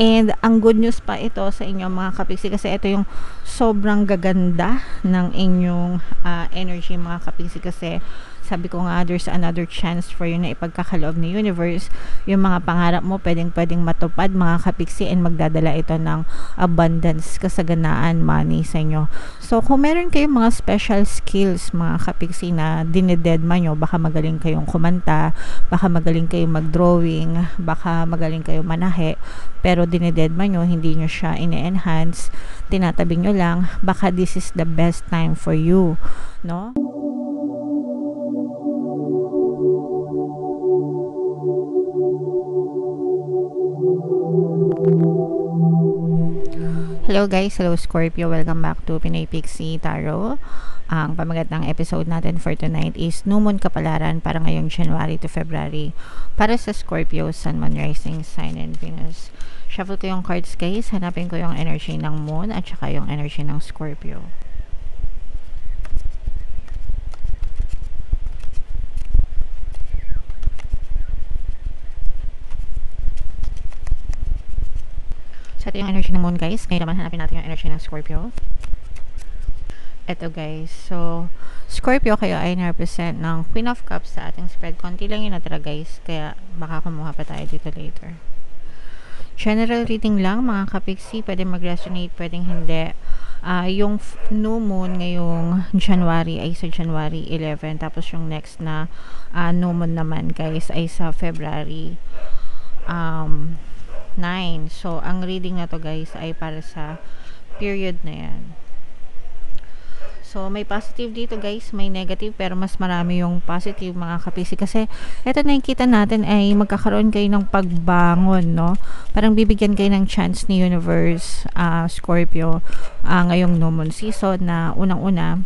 And ang good news pa ito sa inyo mga kapiksi, kasi ito yung sobrang gaganda ng inyong energy mga kapiksi, kasi sabi ko nga, there's another chance for you na ipagkakaloob ni universe yung mga pangarap mo, pwedeng matupad mga kapiksi, and magdadala ito ng abundance, kasaganaan, money sa inyo. So kung meron kayong mga special skills mga kapiksi na dinededma nyo, baka magaling kayong kumanta, baka magaling kayong mag-drawing, baka magaling kayong manahe, pero dinededma nyo, hindi nyo siya ine-enhance, tinatabi nyo lang, baka this is the best time for you, no? Hello guys, hello Scorpio, welcome back to Pinoy Pixie Tarot. Ang pamagat ng episode natin for tonight is New Moon Kapalaran para ngayong January to February para sa Scorpio, Sun, Moon, Rising, Sign, and Venus. Shuffle ko yung cards guys, hanapin ko yung energy ng Moon at saka yung energy ng Scorpio. So, ito yung energy ng Moon guys. Ngayon naman hanapin natin yung energy ng Scorpio. Ito guys. So, Scorpio, kayo ay na-represent ng Queen of Cups sa ating spread. Konti lang yun natira guys. Kaya baka kumuha pa tayo dito later. General reading lang mga kapiksi. Pwede mag-resonate, pwedeng hindi. Yung new moon ngayong January ay sa January 11. Tapos yung next na new moon naman guys ay sa February 9. So, ang reading na to guys ay para sa period na yan. So, may positive dito guys, may negative, pero mas marami yung positive mga kapisi, kasi eto nakikita natin ay magkakaroon kayo ng pagbangon, no? Parang bibigyan kayo ng chance ni universe, Scorpio, ngayong new moon season na unang-una,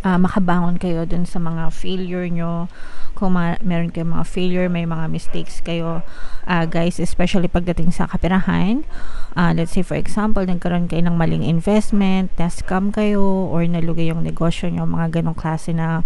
makabangon kayo dun sa mga failure nyo. Kung meron kayong mga failure, may mga mistakes kayo guys, especially pagdating sa kaperahan. Let's say for example, nagkaroon kayo ng maling investment, na-scam kayo, or nalugay yung negosyo nyo, mga ganong klase na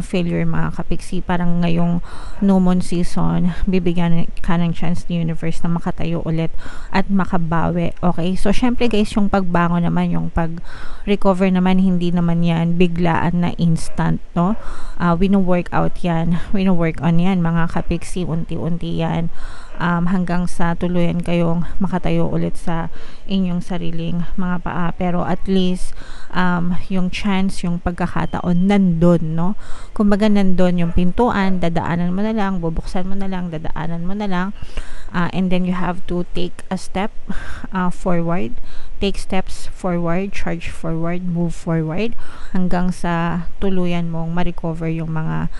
failure mga kapiksi. Parang ngayong new moon season, bibigyan ka ng chance ni universe na makatayo ulit at makabawi. Okay, so syempre guys, yung pagbangon naman, yung pag-recover naman, hindi naman yan biglaan na instant, no? Wino-work out yan, wino-work on yan mga kapiksi, unti-unti yan, hanggang sa tuluyan kayong makatayo ulit sa inyong sariling mga paa. Pero at least yung chance, yung pagkakataon nandun, no? Kumbaga nandun yung pintuan, dadaanan mo na lang, bubuksan mo na lang, dadaanan mo na lang, and then you have to take a step forward, take steps forward, charge forward, move forward, hanggang sa tuluyan mong ma-recover yung mga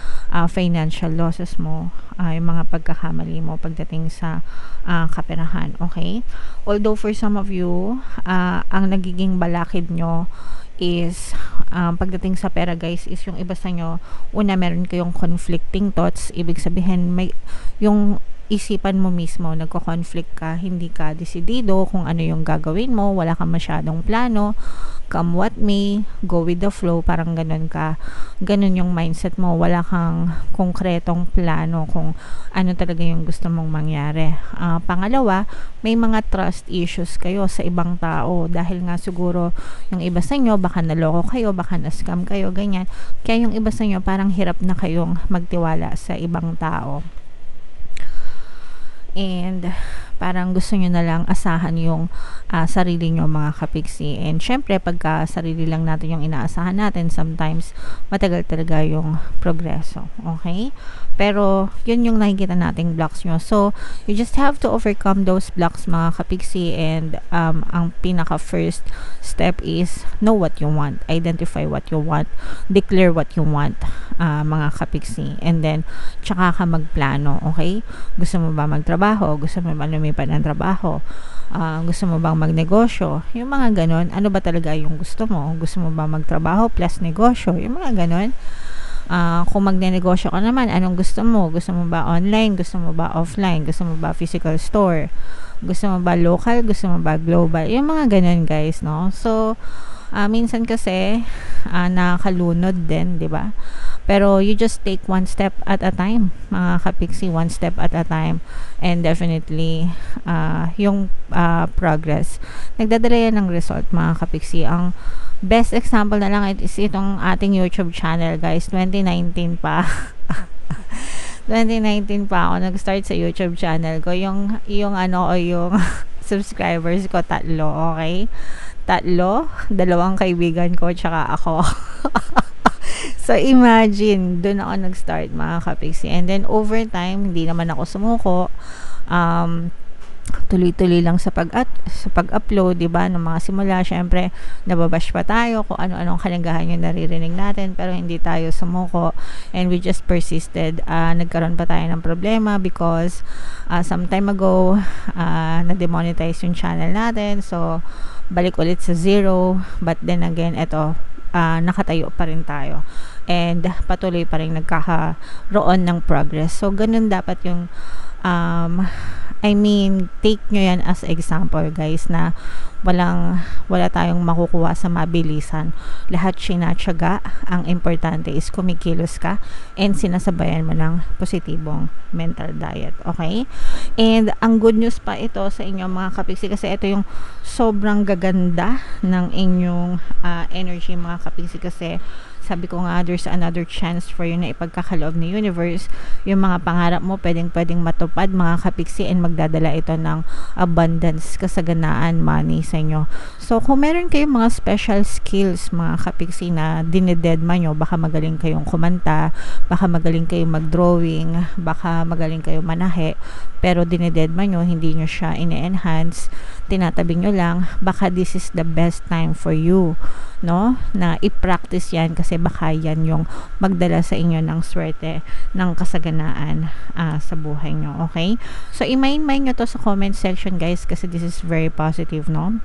financial losses mo, yung mga pagkakamali mo pagdating sa kaperahan. Okay, although for some of you, ang nagiging balakid nyo is pagdating sa pera guys, is yung iba sa nyo, una meron kayong conflicting thoughts. Ibig sabihin, may yung isipan mo mismo, nagko-conflict ka, hindi ka desidido kung ano yung gagawin mo, wala kang masyadong plano, come what may, go with the flow, parang ganun ka, ganun yung mindset mo, wala kang konkretong plano kung ano talaga yung gusto mong mangyari. Pangalawa, may mga trust issues kayo sa ibang tao, dahil nga siguro yung iba sa inyo, baka naloko kayo, baka na-scam kayo, ganyan, kaya yung iba sa inyo parang hirap na kayong magtiwala sa ibang tao. And parang gusto nyo na lang asahan yung sarili nyo mga kapiksi. And syempre, pagka sarili lang natin yung inaasahan natin, sometimes matagal talaga yung progreso. Okay? Pero yun yung nakikita nating blocks nyo. So, you just have to overcome those blocks mga kapiksi. And ang pinaka first step is know what you want. Identify what you want. Declare what you want, mga kapiksi. And then, tsaka ka magplano. Okay? Gusto mo ba magtrabaho? Gusto mo ba lumipat ng trabaho? Gusto mo bang magnegosyo? Yung mga ganon. Ano ba talaga yung gusto mo? Gusto mo ba magtrabaho plus negosyo? Yung mga ganon. Kung magnenegosyo ka naman, anong gusto mo? Gusto mo ba online? Gusto mo ba offline? Gusto mo ba physical store? Gusto mo ba local? Gusto mo ba global? Yung mga ganon guys, no? So, minsan kasi nakakalunod din, di ba? Pero you just take one step at a time, mga kapiksi, one step at a time. And definitely, yung progress, nagdadala yan ng result, mga kapiksi. Ang best example na lang is itong ating YouTube channel, guys. 2019 pa. 2019 pa ako nag-start sa YouTube channel ko. Yung subscribers ko, 3, okay? 3, 2 kaibigan ko, tsaka ako. So, imagine, doon ako nag-start, mga kapiksi. And then, over time, hindi naman ako sumuko. Tuloy-tuloy lang sa pag-upload, 'di ba? Nung mga simula, syempre nababash pa tayo kung ano-anong kalingahan yung naririnig natin, pero hindi tayo sumuko and we just persisted. Nagkaroon pa tayo ng problema because some time ago na-demonetize yung channel natin. So balik ulit sa zero, but then again, eto, nakatayo pa rin tayo and patuloy pa rin nagkakaroon ng progress. So ganun dapat yung take nyo yan as example, guys, na wala tayong makukuha sa mabilisan. Lahat sinatsaga. Ang importante is kumikilos ka and sinasabayan mo ng positibong mental diet. Okay? And ang good news pa ito sa inyo, mga kapiksi, kasi ito yung sobrang gaganda ng inyong energy, mga kapiksi, kasi sabi ko nga, there's another chance for you na ipagkakaloob ni universe. Yung mga pangarap mo, pwedeng matupad, mga kapiksi, and magdadala ito ng abundance, kasaganaan, money sa inyo. So, kung meron kayong mga special skills, mga kapiksi, na dinededma nyo, baka magaling kayong kumanta, baka magaling kayong mag-drawing, baka magaling kayong manahe, pero dinededma nyo, hindi nyo siya ine-enhance, tinatabi nyo lang, baka this is the best time for you, no? Na i-practice yan, kasi baka yan yung magdala sa inyo ng swerte, ng kasaganaan sa buhay nyo. Okay? So, i-mind nyo to sa comment section, guys, kasi this is very positive, no?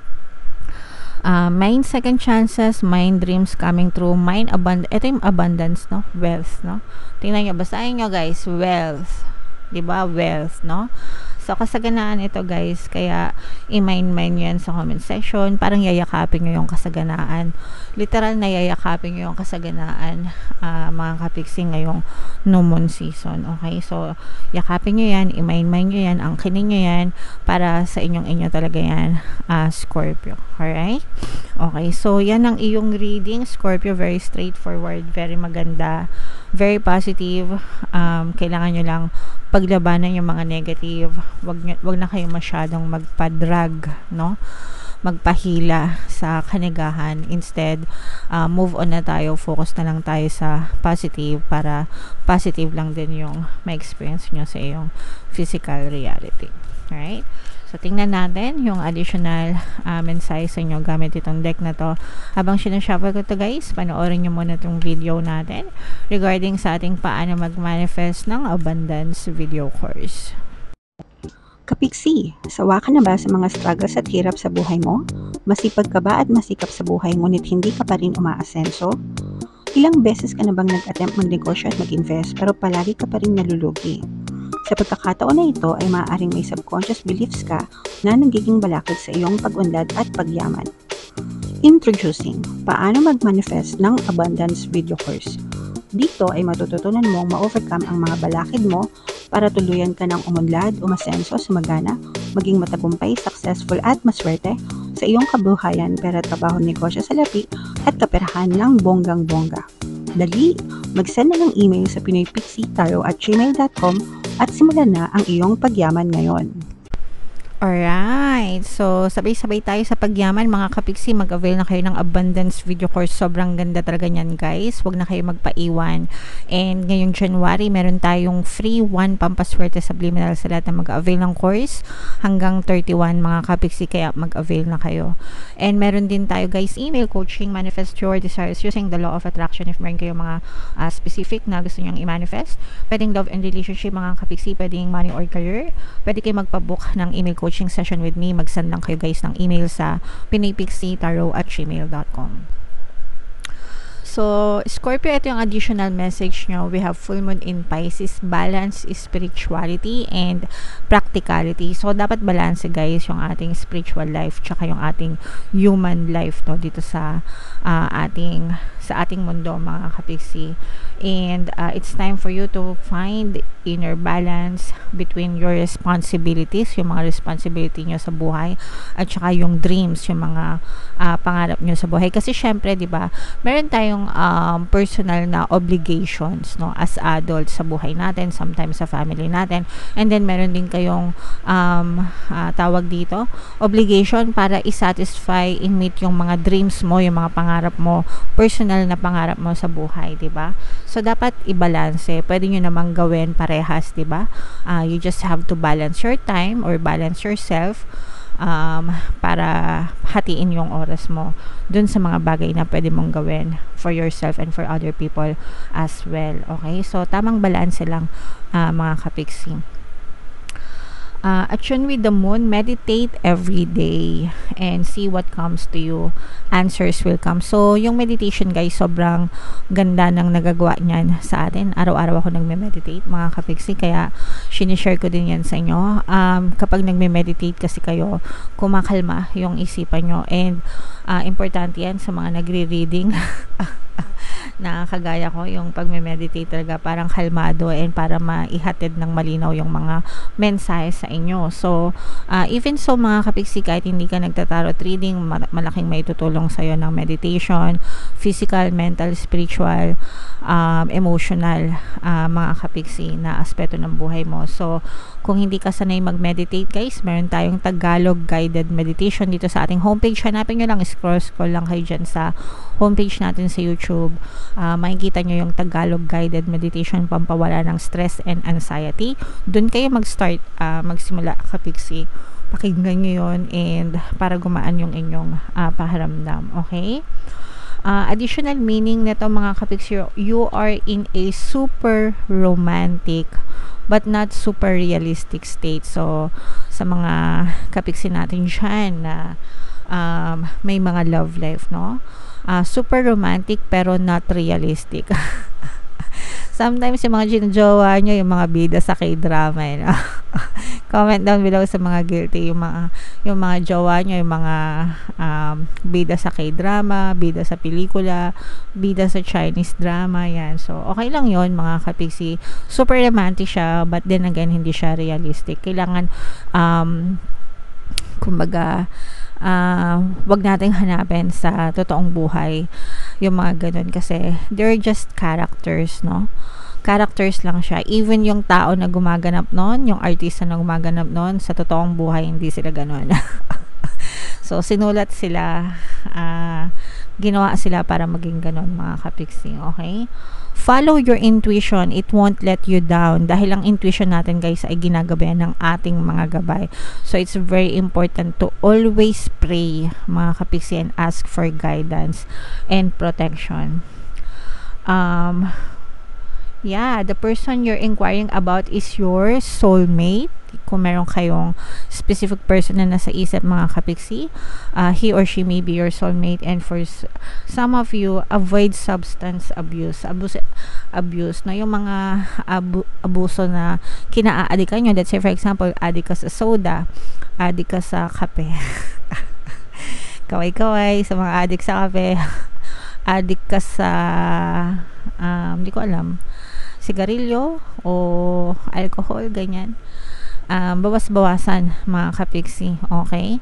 Mind second chances, mind dreams coming true, mind abundance. Ito yung abundance, no? Wealth, no? Tingnan nyo, basahin nyo, guys, wealth. Diba? Wealth, no? So, kasaganaan ito, guys. Kaya, i-mind yan sa comment section. Parang yayakapin nyo yung kasaganaan. Literal na yayakapin nyo yung kasaganaan, mga kapiksi, ngayong new moon season. Okay? So, yakapin nyo yan, i-mind nyo yan, angkinin nyo yan, para sa inyo talaga yan, Scorpio. Alright? Okay. So, yan ang iyong reading, Scorpio. Very straightforward, very maganda, very positive. Kailangan nyo lang paglabanan yung mga negative. Wag na kayo masyadong magpa-drag, no? Magpahila sa kanigahan. Instead, move on na tayo, focus na lang tayo sa positive, para positive lang din yung ma-experience nyo sa iyong physical reality. Alright? So, tingnan natin yung additional mensahe sa inyo gamit itong deck na to. Habang sinashuffle ko to, guys, panoorin nyo muna itong video natin regarding sa ating paano mag-manifest ng abundance video course. Kapiksi, sawa ka na ba sa mga struggles at hirap sa buhay mo? Masipag ka ba at masikap sa buhay ngunit hindi ka pa rin umaasenso? Ilang beses ka na bang nag-attempt magnegosyo at mag-invest pero palagi ka pa rin nalulugi? Sa pagkakataon na ito ay maaaring may subconscious beliefs ka na nagiging balakid sa iyong pag-unlad at pagyaman. Introducing, paano mag-manifest ng abundance video course. Dito ay matututunan mong ma-overcome ang mga balakid mo para tuluyan ka ng umunlad, umasenso, sumagana, maging matagumpay, successful at maswerte sa iyong kabuhayan, pera, trabaho, negosyo, salapi at kaperahan ng bonggang-bongga. Dali, mag-send na ng email sa pinoypixitaro@gmail.com at simulan na ang iyong pagyaman ngayon. Alright, so sabay-sabay tayo sa pagyaman, mga kapiksi. Mag-avail na kayo ng abundance video course. Sobrang ganda talaga niyan, guys. Huwag na kayo magpaiwan. And ngayong January, meron tayong free 1 pampaswerte subliminal sa lahat na mag-avail ng course hanggang 31, mga kapiksi. Kaya mag-avail na kayo. And meron din tayo, guys, email coaching, manifest your desires using the law of attraction. If meron kayo mga specific na gusto nyong i-manifest, pwedeng love and relationship, mga kapiksi, pwedeng money or career, pwede kayo magpabook ng email coaching session with me. Mag-send lang kayo, guys, ng email sa pinoypixitaro@gmail.com. So, Scorpio, ito yung additional message nyo. We have full moon in Pisces, balance, spirituality, and practicality. So, dapat balance, guys, yung ating spiritual life tsaka yung ating human life, no, dito sa ating mundo, mga kapiksi. and it's time for you to find inner balance between your responsibilities, yung mga responsibility nyo sa buhay, at saka yung dreams, yung mga pangarap nyo sa buhay. Kasi syempre, di ba, meron tayong personal na obligations, no, as adults sa buhay natin, sometimes sa family natin, and then meron din kayong tawag dito, obligation para i-satisfy, i-meet yung mga dreams mo, yung mga pangarap mo, personal na pangarap mo sa buhay, di ba? So, dapat i-balance. Pwede nyo namang gawin parehas, di ba? You just have to balance your time or balance yourself para hatiin yung oras mo dun sa mga bagay na pwede mong gawin for yourself and for other people as well. Okay? So, tamang balance lang, mga kapiksi. Attune with the moon, meditate every day and see what comes to you. Answers will come. So, yung meditation guys, sobrang ganda ng nagagawa niyan sa atin. Araw-araw ako nagme-meditate, mga kapiksi, kaya sinishare ko din yan sa inyo. Kapag nagme-meditate kasi kayo, kumakalma yung isipan nyo, and importante yan sa mga nagre-reading na kagaya ko, yung pagme-meditate talaga parang kalmado and para maihatid ng malinaw yung mga mensahe sa inyo. So, even so mga kapiksi, kahit hindi ka nagtatarot reading, malaking may tutulong sa'yo ng meditation, physical, mental, spiritual, emotional, mga kapiksi na aspeto ng buhay mo. So, kung hindi ka sanay mag-meditate guys, meron tayong Tagalog guided meditation dito sa ating homepage. Hanapin nyo lang, scroll lang kayo dyan sa homepage natin sa YouTube. Makikita nyo yung Tagalog guided meditation, pampawala ng stress and anxiety. Doon kayo mag-start, magsimula kapiksi. Pakinggan nyo yun and para gumaan yung inyong paharamdam. Okay? Additional meaning nito mga kapiksi, you are in a super romantic but not super realistic state. So, sa mga kapiksi natin dyan na may mga love life, no? Super romantic pero not realistic. Sometimes yung mga ginjowa nyo, yung mga bida sa K-drama, you know? Comment down below sa mga guilty, yung mga jowa nyo, yung mga bida sa K-drama, bida sa pelikula, bida sa Chinese drama, yan. So, okay lang yon mga kapiksi. Super romantic siya, but then again, hindi siya realistic. Kailangan, kumbaga, wag nating hanapin sa totoong buhay yung mga ganun kasi they're just characters, no? Characters lang siya. Even yung tao na gumaganap nun, yung artista na gumaganap nun, sa totoong buhay, hindi sila ganun. So, sinulat sila, ginawa sila para maging ganun, mga kapiksi. Okay? Follow your intuition. It won't let you down. Dahil ang intuition natin, guys, ay ginagabayan ng ating mga gabay. So, it's very important to always pray, mga kapiksi, and ask for guidance and protection. Yeah, the person you're inquiring about is your soulmate. Kung meron kayong specific person na nasa isip, mga kapiksi, he or she may be your soulmate. And for some of you, avoid substance abuse. Abuse na yung mga abuso na kina-aadikan nyo. Let's say for example, adik ka sa soda, adik ka sa kape. Kaway-kaway sa mga adik sa kape. Adik ka sa hindi ko alam, sigarilyo o alcohol, ganyan. Bawas-bawasan, mga kapiksi. Okay?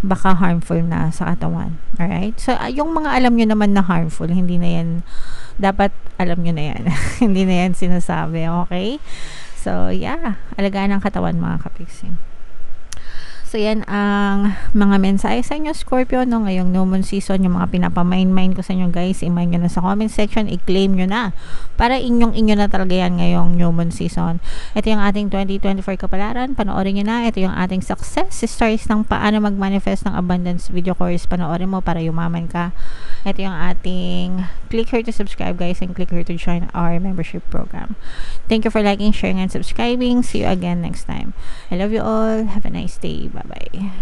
Baka harmful na sa katawan. Alright? So, yung mga alam nyo naman na harmful, hindi na yan, dapat alam nyo na yan. Hindi na yan sinasabi. Okay? So, yeah. Alagaan ang katawan, mga kapiksi. So, yan ang mga mensahe sa inyo, Scorpio, no? Ngayong new moon season, yung mga pinapamain-main ko sa inyo, guys, i-main nyo na sa comment section, i-claim nyo na. Para inyo na talaga yan ngayong new moon season. Ito yung ating 2024 kapalaran. Panoorin nyo na. Ito yung ating success stories ng paano mag-manifest ng abundance video course. Panoorin mo para yumaman ka. Ito yung ating click here to subscribe, guys, and click here to join our membership program. Thank you for liking, sharing, and subscribing. See you again next time. I love you all. Have a nice day. Bye-bye.